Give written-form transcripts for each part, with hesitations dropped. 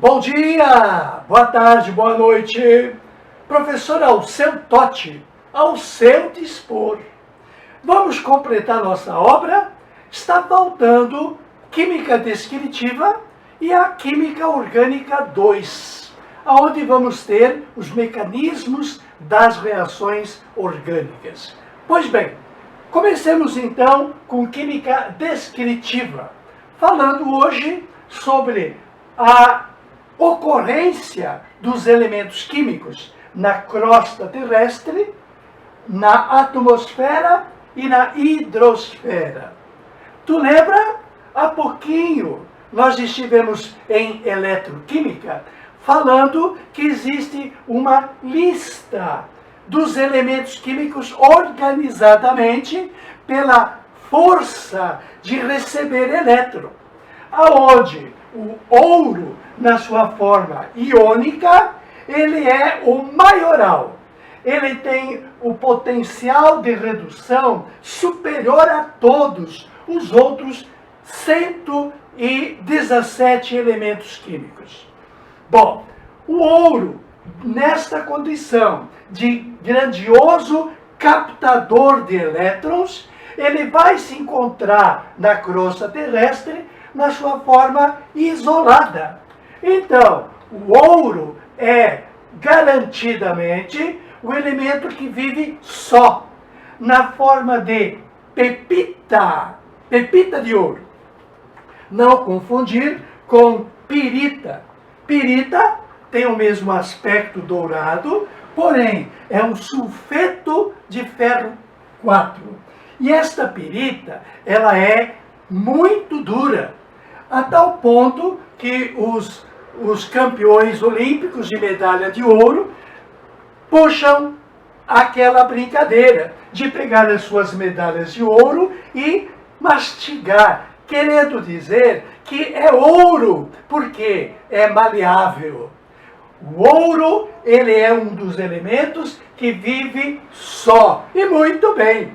Bom dia, boa tarde, boa noite. Professor ao seu tote, ao seu dispor. Vamos completar nossa obra? Está faltando Química Descritiva e a Química Orgânica 2, onde vamos ter os mecanismos das reações orgânicas. Pois bem, comecemos então com Química Descritiva, falando hoje sobre a ocorrência dos elementos químicos na crosta terrestre, na atmosfera e na hidrosfera. Tu lembra? Há pouquinho nós estivemos em eletroquímica falando que existe uma lista dos elementos químicos organizadamente pela força de receber elétron, aonde o ouro, na sua forma iônica, ele é o maioral. Ele tem o potencial de redução superior a todos os outros 117 elementos químicos. Bom, o ouro, nesta condição de grandioso captador de elétrons, ele vai se encontrar na crosta terrestre na sua forma isolada. Então, o ouro é garantidamente o elemento que vive só, na forma de pepita, pepita de ouro. Não confundir com pirita. Pirita tem o mesmo aspecto dourado, porém é um sulfeto de ferro 4. E esta pirita, ela é muito dura, a tal ponto que os campeões olímpicos de medalha de ouro puxam aquela brincadeira de pegar as suas medalhas de ouro e mastigar, querendo dizer que é ouro, porque é maleável. O ouro, ele é um dos elementos que vive só, e muito bem.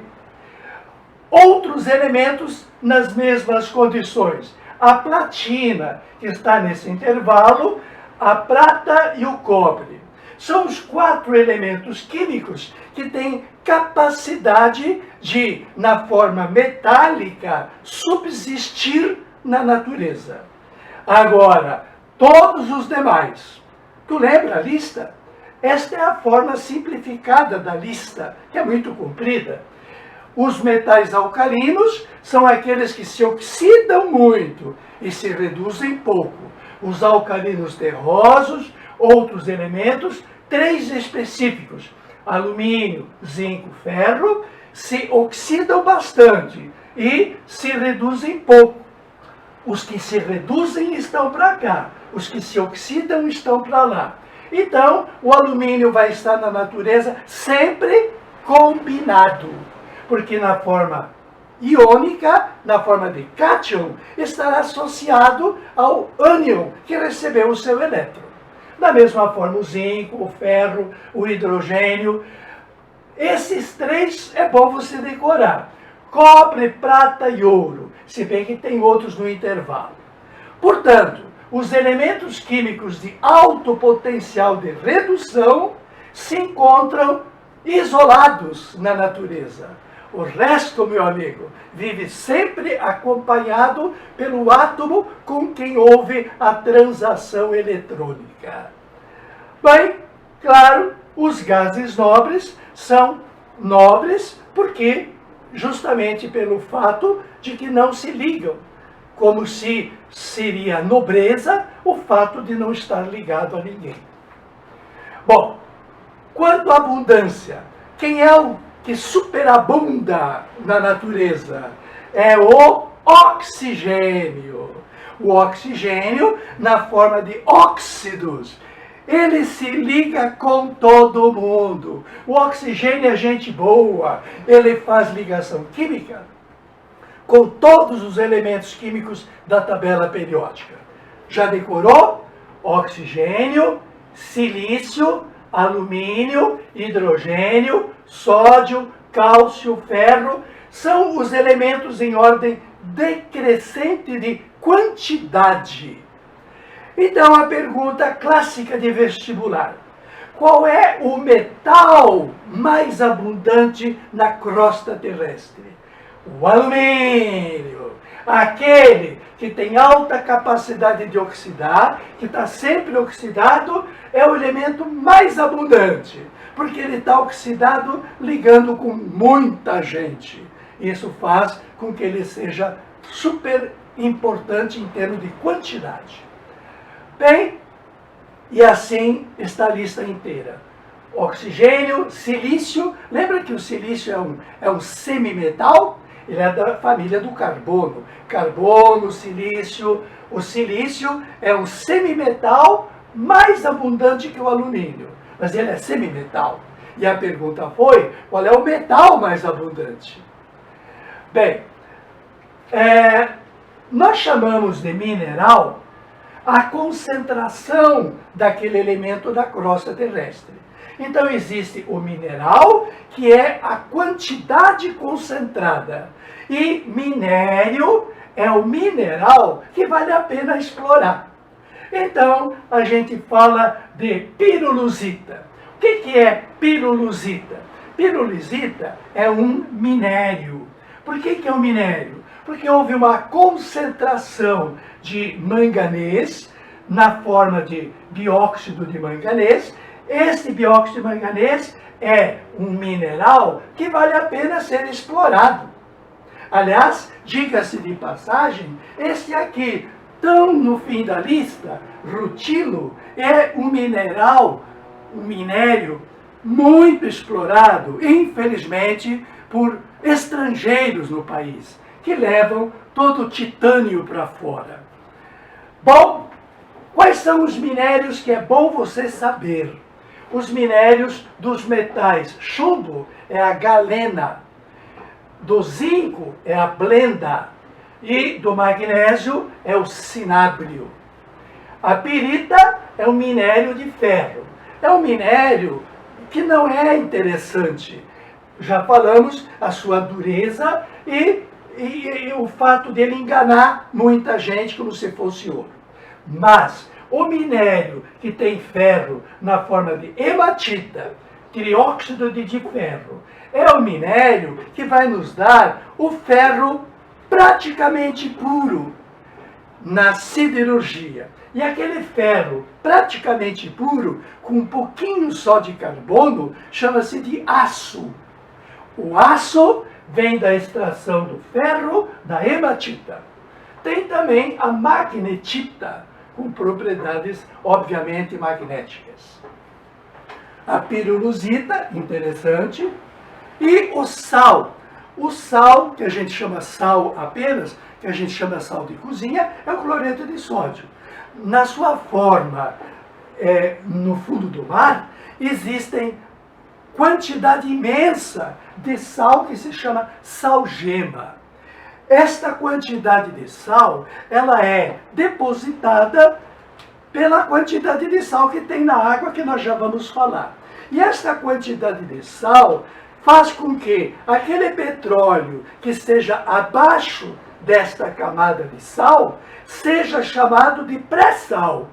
Outros elementos nas mesmas condições. A platina, que está nesse intervalo, a prata e o cobre. São os 4 elementos químicos que têm capacidade de, na forma metálica, subsistir na natureza. Agora, todos os demais. Tu lembra a lista? Esta é a forma simplificada da lista, que é muito comprida. Os metais alcalinos são aqueles que se oxidam muito e se reduzem pouco. Os alcalinos terrosos, outros elementos, 3 específicos, alumínio, zinco, ferro, se oxidam bastante e se reduzem pouco. Os que se reduzem estão para cá, os que se oxidam estão para lá. Então, o alumínio vai estar na natureza sempre combinado, porque na forma iônica, na forma de cátion, estará associado ao ânion, que recebeu o seu elétron. Da mesma forma, o zinco, o ferro, o hidrogênio. Esses 3 é bom você decorar. Cobre, prata e ouro, se bem que tem outros no intervalo. Portanto, os elementos químicos de alto potencial de redução se encontram isolados na natureza. O resto, meu amigo, vive sempre acompanhado pelo átomo com quem houve a transação eletrônica. Bem, claro, os gases nobres são nobres porque, justamente pelo fato de que não se ligam, como se seria nobreza o fato de não estar ligado a ninguém. Bom, quanto à abundância, quem é o que superabunda na natureza? É o oxigênio. O oxigênio, na forma de óxidos, ele se liga com todo mundo. O oxigênio é gente boa, ele faz ligação química com todos os elementos químicos da tabela periódica. Já decorou? Oxigênio, silício, alumínio, hidrogênio, sódio, cálcio, ferro, são os elementos em ordem decrescente de quantidade. Então, a pergunta clássica de vestibular: qual é o metal mais abundante na crosta terrestre? O alumínio, aquele que tem alta capacidade de oxidar, que está sempre oxidado, é o elemento mais abundante, porque ele está oxidado ligando com muita gente. Isso faz com que ele seja super importante em termos de quantidade. Bem, e assim está a lista inteira. Oxigênio, silício. Lembra que o silício é um semimetal? Ele é da família do carbono. Carbono, silício. O silício é um semimetal mais abundante que o alumínio. Mas ele é semimetal. E a pergunta foi, qual é o metal mais abundante? Bem, nós chamamos de mineral a concentração daquele elemento da crosta terrestre. Então existe o mineral, que é a quantidade concentrada. E minério é o mineral que vale a pena explorar. Então a gente fala de pirolusita. O que é pirolusita? Pirolusita é um minério. Por que é um minério? Porque houve uma concentração de manganês na forma de dióxido de manganês. Este dióxido de manganês é um mineral que vale a pena ser explorado. Aliás, diga-se de passagem, este aqui, tão no fim da lista, rutilo, é um mineral, um minério muito explorado, infelizmente, por estrangeiros no país, que levam todo o titânio para fora. Bom, quais são os minérios que é bom você saber? Os minérios dos metais. Chumbo é a galena, do zinco é a blenda e do magnésio é o cinábrio. A pirita é um minério de ferro. É um minério que não é interessante. Já falamos a sua dureza e o fato dele enganar muita gente como se fosse ouro. Mas o minério que tem ferro na forma de hematita, trióxido de ferro, é o minério que vai nos dar o ferro praticamente puro na siderurgia. E aquele ferro praticamente puro, com um pouquinho só de carbono, chama-se de aço. O aço vem da extração do ferro da hematita. Tem também a magnetita, com propriedades, obviamente, magnéticas. A pirolusita, interessante. E o sal. O sal, que a gente chama sal apenas, que a gente chama sal de cozinha, é o cloreto de sódio. Na sua forma, no fundo do mar, existem quantidade imensa de sal que se chama salgema. Esta quantidade de sal, ela é depositada pela quantidade de sal que tem na água, que nós já vamos falar. E esta quantidade de sal faz com que aquele petróleo que esteja abaixo desta camada de sal seja chamado de pré-sal.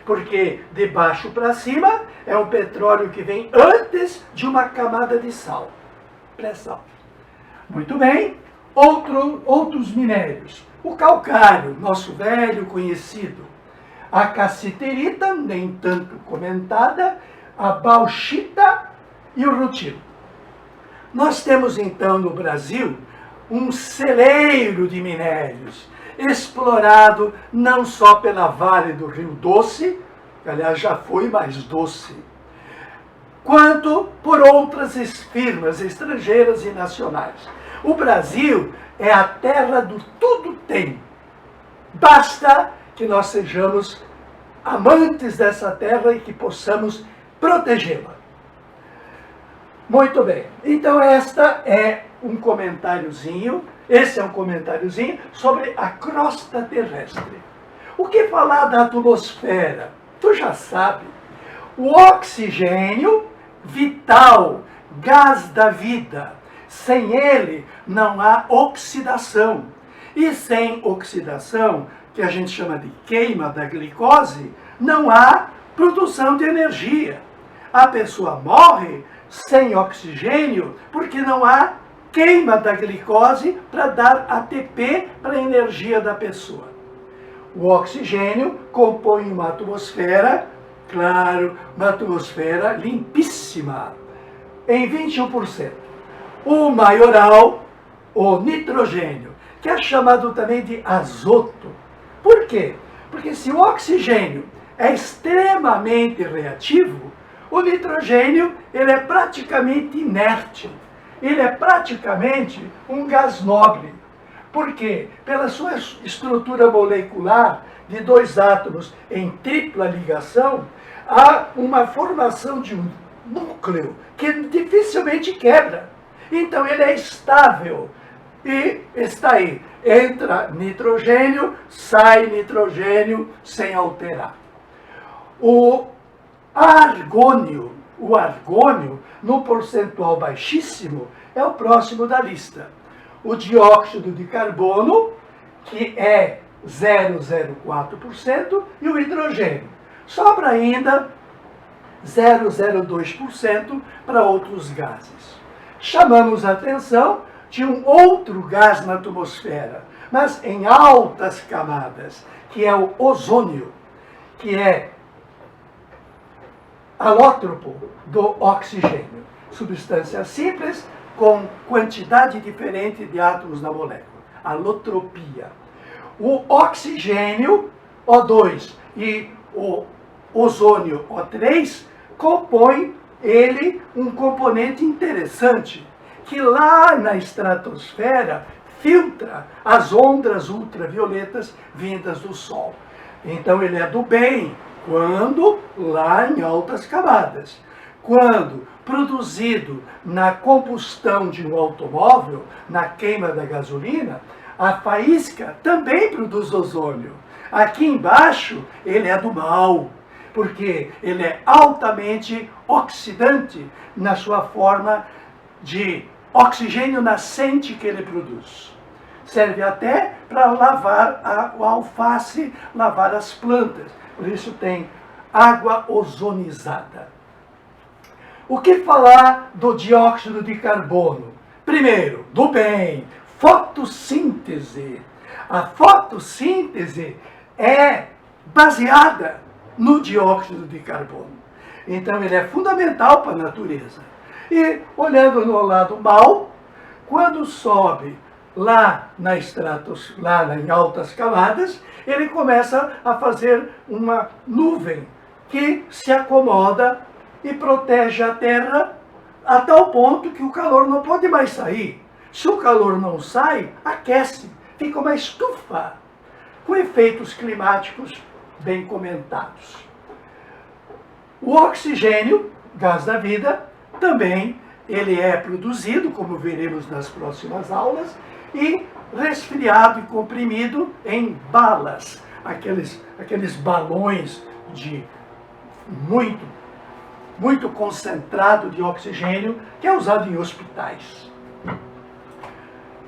Porque de baixo para cima é um petróleo que vem antes de uma camada de sal. Pré-sal. Muito bem. Outros minérios. O calcário, nosso velho conhecido. A cassiterita, nem tanto comentada. A bauxita e o rutilo. Nós temos então no Brasil um celeiro de minérios, explorado não só pela Vale do Rio Doce, que aliás já foi mais doce, quanto por outras firmas estrangeiras e nacionais. O Brasil é a terra do tudo tem. Basta que nós sejamos amantes dessa terra e que possamos protegê-la. Muito bem. Então esta é um comentáriozinho, esse é um comentáriozinho sobre a crosta terrestre. O que falar da atmosfera? Tu já sabe. O oxigênio, vital, gás da vida. Sem ele não há oxidação. E sem oxidação, que a gente chama de queima da glicose, não há produção de energia. A pessoa morre sem oxigênio porque não há queima da glicose para dar ATP para a energia da pessoa. O oxigênio compõe uma atmosfera, claro, uma atmosfera limpíssima, em 21%. O maioral, o nitrogênio, que é chamado também de azoto. Por quê? Porque se o oxigênio é extremamente reativo, o nitrogênio ele é praticamente inerte. Ele é praticamente um gás nobre. Por quê? Pela sua estrutura molecular de dois átomos em tripla ligação, há uma formação de um núcleo que dificilmente quebra. Então ele é estável e está aí. Entra nitrogênio, sai nitrogênio sem alterar. O argônio, no percentual baixíssimo, é o próximo da lista. O dióxido de carbono, que é 0,04%, e o hidrogênio. Sobra ainda 0,02% para outros gases. Chamamos a atenção de um outro gás na atmosfera, mas em altas camadas, que é o ozônio, que é alótropo do oxigênio. Substância simples com quantidade diferente de átomos na molécula. Alotropia. O oxigênio, O2, e o ozônio, O3, compõem ele um componente interessante, que lá na estratosfera filtra as ondas ultravioletas vindas do Sol. Então ele é do bem, quando lá em altas camadas. Quando produzido na combustão de um automóvel, na queima da gasolina, a faísca também produz ozônio. Aqui embaixo ele é do mal, porque ele é altamente oxidante na sua forma de oxigênio nascente que ele produz. Serve até para lavar o alface, lavar as plantas. Por isso tem água ozonizada. O que falar do dióxido de carbono? Primeiro, do bem, fotossíntese. A fotossíntese é baseada no dióxido de carbono. Então ele é fundamental para a natureza. E olhando no lado mal, quando sobe lá em altas camadas, ele começa a fazer uma nuvem que se acomoda e protege a Terra a tal ponto que o calor não pode mais sair. Se o calor não sai, aquece, fica uma estufa, com efeitos climáticos bem comentados. O oxigênio, gás da vida, também ele é produzido, como veremos nas próximas aulas, e resfriado e comprimido em balas, aqueles balões de muito concentrado de oxigênio que é usado em hospitais.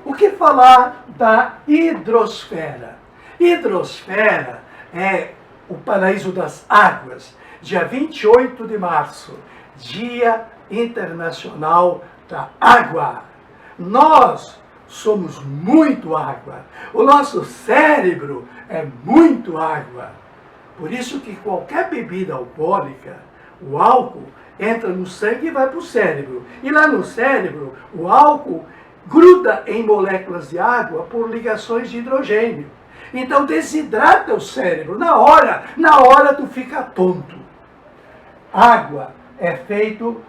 O que falar da hidrosfera? Hidrosfera é o paraíso das águas. Dia 28 de março, Dia Internacional da Água. Nós somos muito água. O nosso cérebro é muito água. Por isso que qualquer bebida alcoólica, o álcool, entra no sangue e vai para o cérebro. E lá no cérebro, o álcool gruda em moléculas de água por ligações de hidrogênio. Então desidrata o cérebro. Na hora tu fica tonto. Água é feito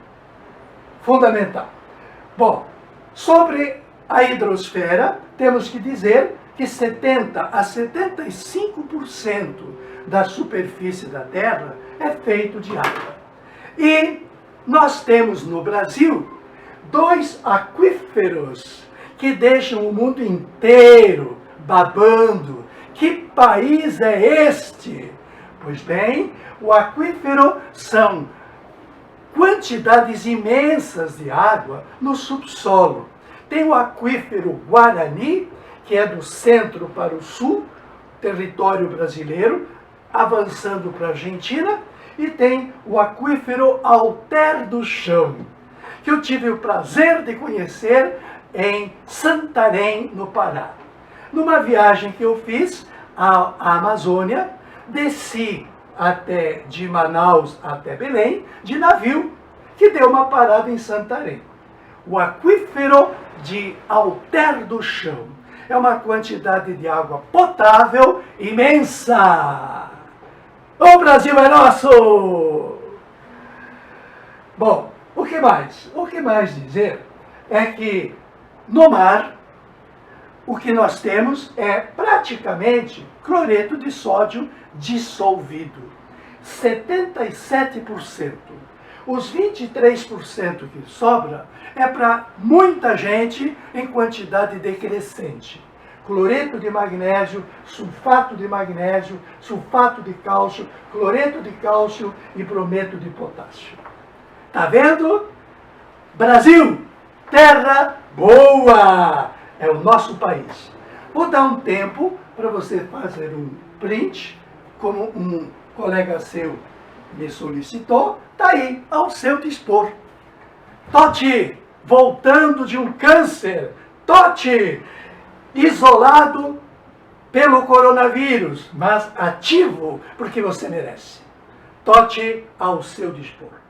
fundamental. Bom, sobre a hidrosfera, temos que dizer que 70 a 75% da superfície da Terra é feito de água. E nós temos no Brasil 2 aquíferos que deixam o mundo inteiro babando. Que país é este? Pois bem, o aquífero são quantidades imensas de água no subsolo. Tem o aquífero Guarani, que é do centro para o sul, território brasileiro, avançando para a Argentina, e tem o aquífero Alter do Chão, que eu tive o prazer de conhecer em Santarém, no Pará. Numa viagem que eu fiz à Amazônia, desci de Manaus até Belém, de navio, que deu uma parada em Santarém. O aquífero de Alter do Chão é uma quantidade de água potável imensa. O Brasil é nosso! Bom, o que mais? O que mais dizer é que no mar, o que nós temos é praticamente cloreto de sódio dissolvido. 77%. Os 23% que sobra é para muita gente em quantidade decrescente. Cloreto de magnésio, sulfato de magnésio, sulfato de cálcio, cloreto de cálcio e brometo de potássio. Tá vendo? Brasil, terra boa! É o nosso país. Vou dar um tempo para você fazer um print, como um colega seu me solicitou, tá aí, ao seu dispor. Totti, voltando de um câncer. Totti, isolado pelo coronavírus, mas ativo, porque você merece. Totti, ao seu dispor.